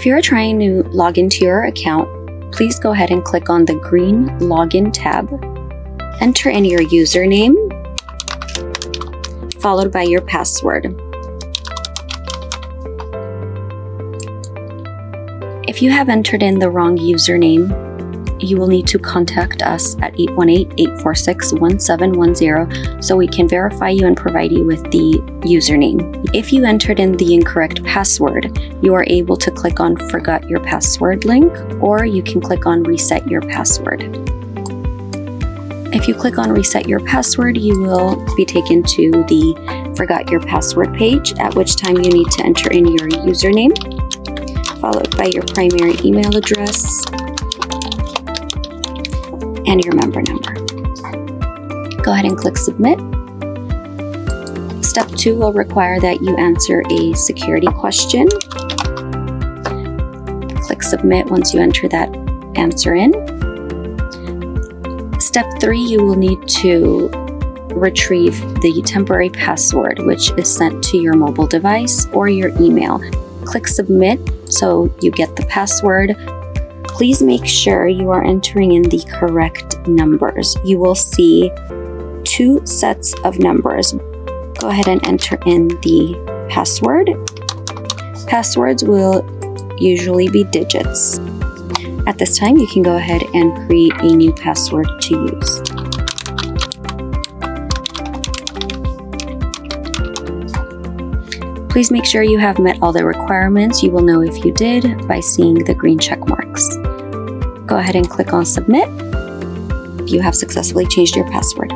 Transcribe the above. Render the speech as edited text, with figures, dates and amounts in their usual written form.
you're trying to log into your account, please go ahead and click on the green Login tab. Enter in your username, followed by your password. If you have entered in the wrong username, you will need to contact us at 818-846-1710 so we can verify you and provide you with the username. If you entered in the incorrect password, you are able to click on Forgot Your Password link, or you can click on Reset Your Password. If you click on Reset Your Password, you will be taken to the Forgot Your Password page, at which time you need to enter in your username, followed by your primary email address and your member number. Go ahead and click Submit. Step 2 will require that you answer a security question. Click Submit once you enter that answer in. Step 3, you will need to retrieve the temporary password, which is sent to your mobile device or your email. Click Submit so you get the password. Please make sure you are entering in the correct numbers. You will see 2 sets of numbers. Go ahead and enter in the password. Passwords will usually be digits. At this time, you can go ahead and create a new password to use. Please make sure you have met all the requirements. You will know if you did by seeing the green check marks. Go ahead and click on Submit. You have successfully changed your password.